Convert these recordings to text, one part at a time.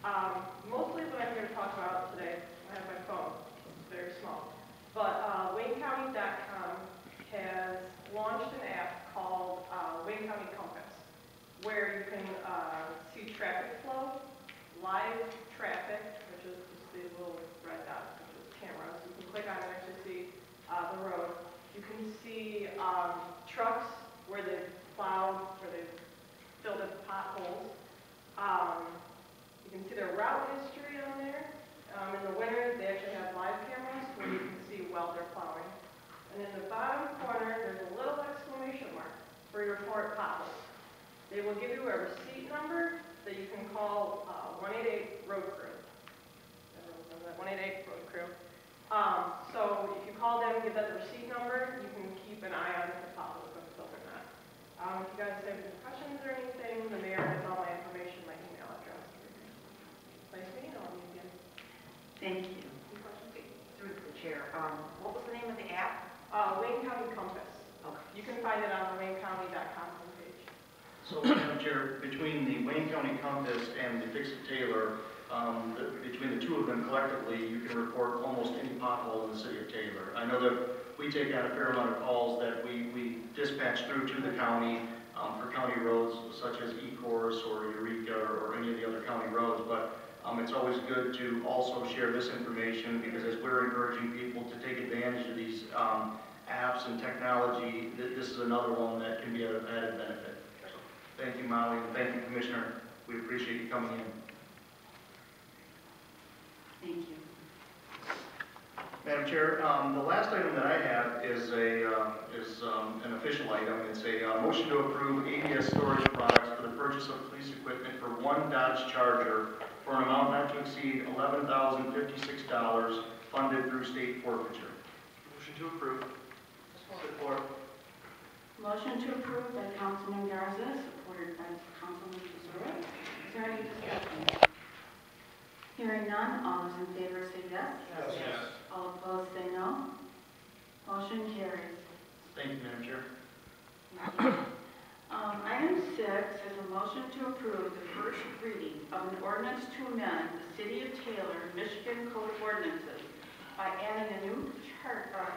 Mostly what I'm here to talk about today, I have my phone, it's very small, but WayneCounty.com has launched an app called Wayne County Compass, where you can see traffic flow, live traffic, which is just these little red dots, which is cameras. You can click on it and actually see the road. You can see trucks where they've plowed, where they've filled in potholes. You can see their route history on there. In the winter, they actually have live cameras where you can see while they're plowing. And in the bottom corner, there's a little exclamation mark for your report potholes. They will give you a receipt number that you can call 188 Road Crew. Everyone knows that 188 Road Crew. So if you call them, give that the receipt number, you can keep an eye on if the potholes are filled or not. If you guys have any questions or anything, the mayor has all my information, my email address. Nice meeting all of you again. Thank you. Any questions? Through the chair, what was the name of the app? Wayne County Compass. Okay. You can find it on the WayneCounty.com homepage. So, Madam Chair, between the Wayne County Compass and the Fix It Taylor, between the two of them collectively, you can report almost any pothole in the city of Taylor. I know that we take on a fair amount of calls that we dispatch through to the county for county roads such as Ecorse or Eureka or any of the other county roads, but it's always good to also share this information because as we're encouraging people to take advantage of these apps and technology, this is another one that can be an added benefit. So, thank you, Molly, and thank you, Commissioner. We appreciate you coming in. Thank you. Madam Chair, the last item that I have is an official item. It's a motion to approve ABS storage products for the purchase of police equipment for one Dodge Charger for an amount not to exceed $11,056 funded through state forfeiture. Motion to approve. Support. Motion to approve by Councilman Garza, supported by Councilman Tesoro. Is there any discussion? Hearing none, all those in favor say yes. Yes. All opposed say no. Motion carries. Thank you, Madam Chair. Item 6 is a motion to approve the first reading of an ordinance to amend the City of Taylor, Michigan Code of Ordinances by adding a new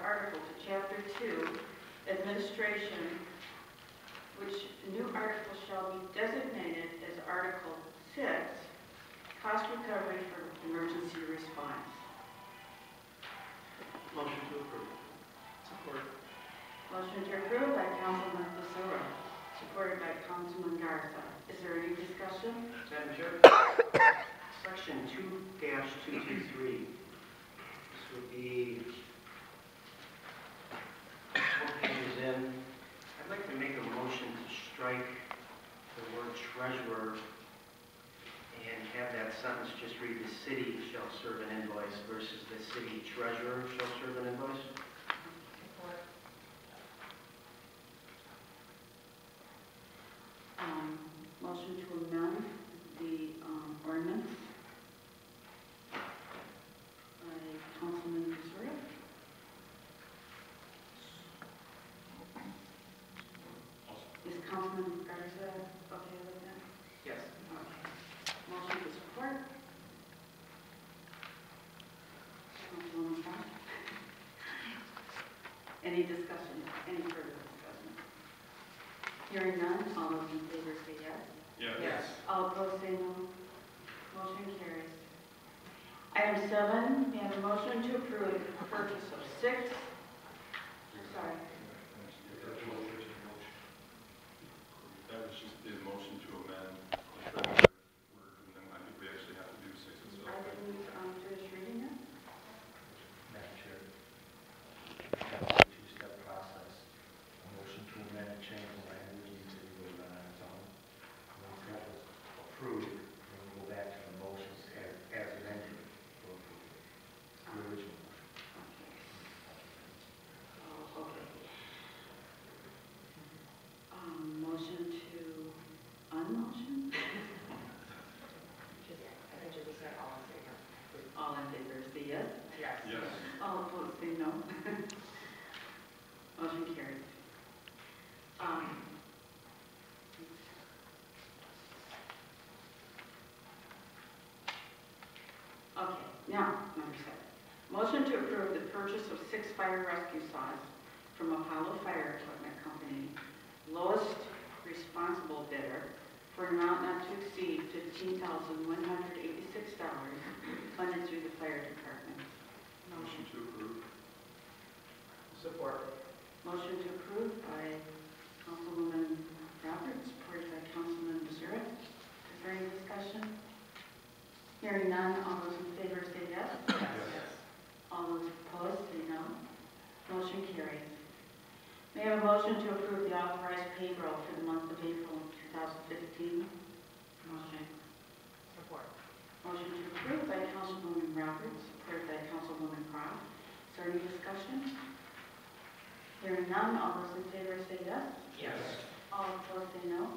article to Chapter 2, Administration, which new article shall be designated as Article 6, Cost Recovery for Emergency Response. Motion to approve. Support. Motion to approve by Councilman Tesoro, supported by Councilman Garza. Is there any discussion? Madam Chair. Section 2-223. This would be 4 pages in. I'd like to make a motion to strike the word treasurer and have that sentence just read the city shall serve an invoice versus the city treasurer shall serve an invoice. Motion to amend the ordinance by Councilman Tesoro. Is Councilman Garza okay with that? Yes. Okay. Motion to support. Councilwoman Scott. Any discussion? Any further discussion? Hearing none, all those in favor say yes. Yes. All opposed say no. Motion carries. Item 7, we have a motion to approve the purchase of 6. Sorry. That was just the motion to amend the treasurer word, and then I think we actually have to do 6 itself. I didn't finish reading it. Madam Chair, that's a two-step process. A motion to amend and change the language needs to be voted on its own. Once that was approved, then we go back to the motions as amended for approval. The original motion. Okay. Motion to unmotion? All in favor say yes. Yes. All opposed say no. Motion carries. Now, number 7. Motion to approve the purchase of 6 fire rescue saws from Apollo Fire Equipment Company, lowest responsible bidder, for an amount not to exceed $15,186, funded through the fire department. Motion to approve. Support. Motion to approve by Councilwoman Roberts, supported by Councilman Missouri. Is there any discussion? Hearing none, all those in favor say yes. Yes. All those opposed say no. Motion carries. May I have a motion to approve the authorized payroll for the month of April 2015? Motion. Support. Motion to approve by Councilwoman Roberts, supported by Councilwoman Croft. Is there any discussion? Hearing none, all those in favor say yes. Yes. All opposed say no.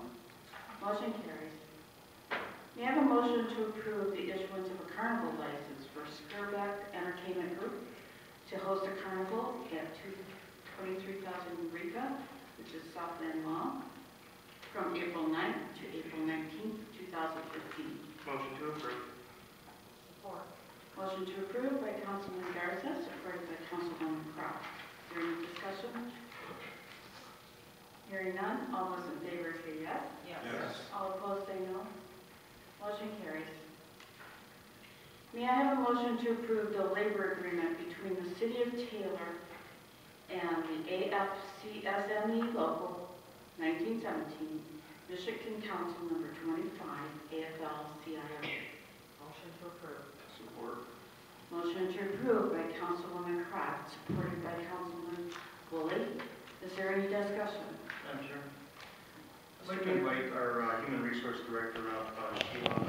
Motion carries. May I have a motion to approve the issuance of a carnival license for Skirbeck Entertainment Group to host a carnival at 23,000 Rica, which is Southland Mall, from April 9th to April 19th, 2015. Motion to approve. Support. Motion to approve by Councilman Garza, supported by Councilwoman Croft. Is there any discussion? Hearing none, all those in favor say yes. Yes. All opposed say no. Motion carries. May I have a motion to approve the labor agreement between the City of Taylor and the AFCSME Local 1917, Michigan Council Number 25, AFL-CIO. Motion to approve. Support. Motion to approve by Councilwoman Croft, supported by Councilman Woolley. Is there any discussion? Madam Chair? I'd like to invite our Human Resource Director up, Sheila,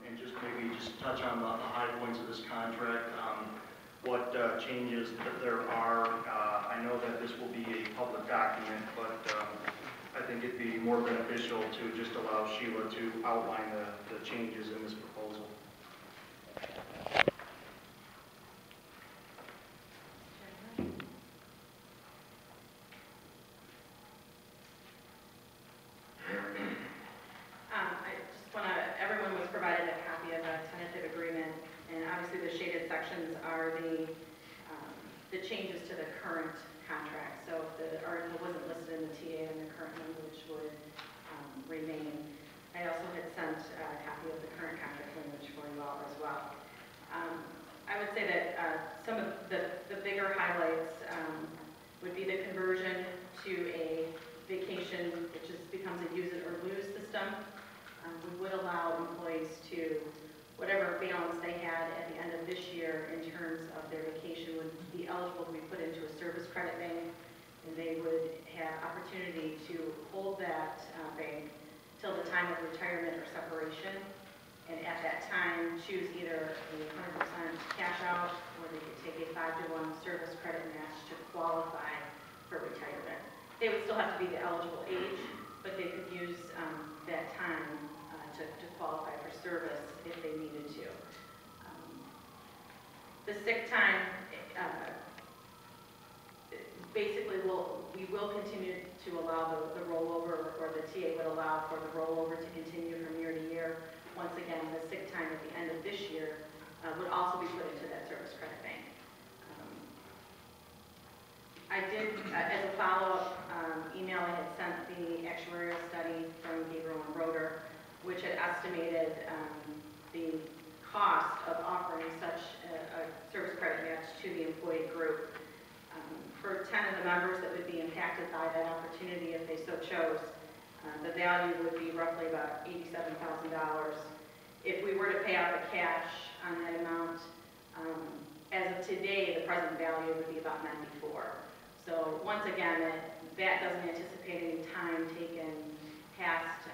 and just maybe just touch on the high points of this contract, what changes that there are. I know that this will be a public document, but I think it'd be more beneficial to just allow Sheila to outline the changes in this proposal. I just want to, everyone was provided a copy of a tentative agreement, and obviously the shaded sections are the changes to the current contract. So if the article wasn't listed in the TA, and the current language would remain. I also had sent a copy of the current contract language for you all as well. I would say that some of the bigger highlights would be the conversion to a vacation, which becomes a use it or lose system. We would allow employees to, whatever balance they had at the end of this year in terms of their vacation would be eligible to be put into a service credit bank, and they would have opportunity to hold that bank till the time of retirement or separation, and at that time choose either a 100% cash out or they could take a 5-to-1 service credit match to qualify for retirement. They would still have to be the eligible age, but they could use that time to qualify for service if they needed to. The sick time, basically, we will continue to allow the rollover, or the TA would allow for the rollover to continue from year to year. Once again, the sick time at the end of this year would also be put into that service credit bank. I did, as a follow-up email, I had sent the actuarial study from Gabriel and Roeder, which had estimated the cost of offering such a service credit match to the employee group. For 10 of the members that would be impacted by that opportunity, if they so chose, the value would be roughly about $87,000. If we were to pay out the cash on that amount, as of today, the present value would be about $94,000. So once again, that doesn't anticipate any time taken past,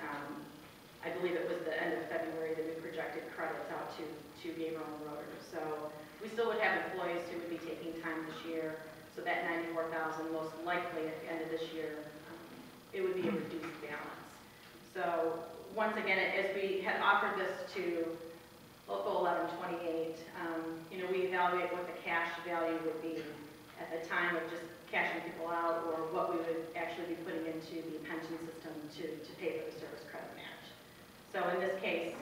I believe it was the end of February that we projected credits out to Gabriel and Roeder. So we still would have employees who would be taking time this year. So that $94,000 most likely at the end of this year, it would be a reduced balance. So once again, as we had offered this to Local 1128, we evaluate what the cash value would be at the time of just cashing people out, or what we would actually be putting into the pension system to pay for the service credit match. So in this case,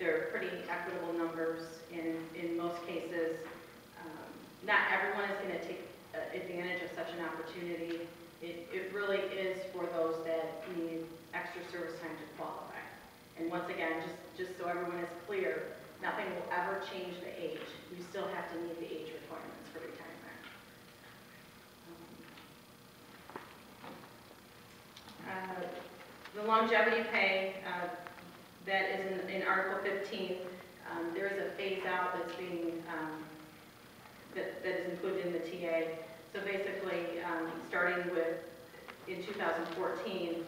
They're pretty equitable numbers in most cases. Not everyone is going to take advantage of such an opportunity. It really is for those that need extra service time to qualify. And once again, just so everyone is clear, nothing will ever change the age. You still have to meet the age requirements for retirement. The longevity pay, that is in Article 15, there is a phase out that's being, that is included in the TA. So basically, starting with, in 2014,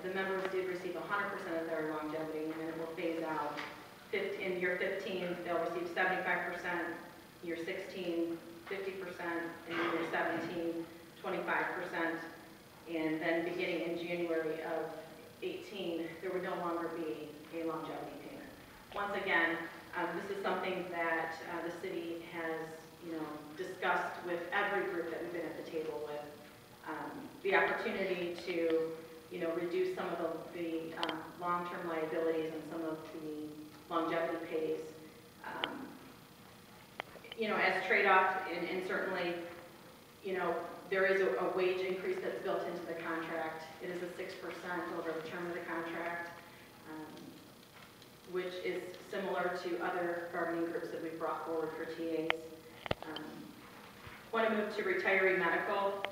the members did receive 100% of their longevity, and then it will phase out. In year 15, they'll receive 75%, year 16, 50%, and year 17, 25%. And then beginning in January of 18, there would no longer be a longevity payment. Once again, this is something that the city has, discussed with every group that we've been at the table with. The opportunity to, reduce some of the long-term liabilities and some of the longevity pays, as trade-off, and certainly, there is a wage increase that's built into the contract. It is a 6% over the term of the contract, which is similar to other bargaining groups that we've brought forward for TAs. Want to move to retiree medical.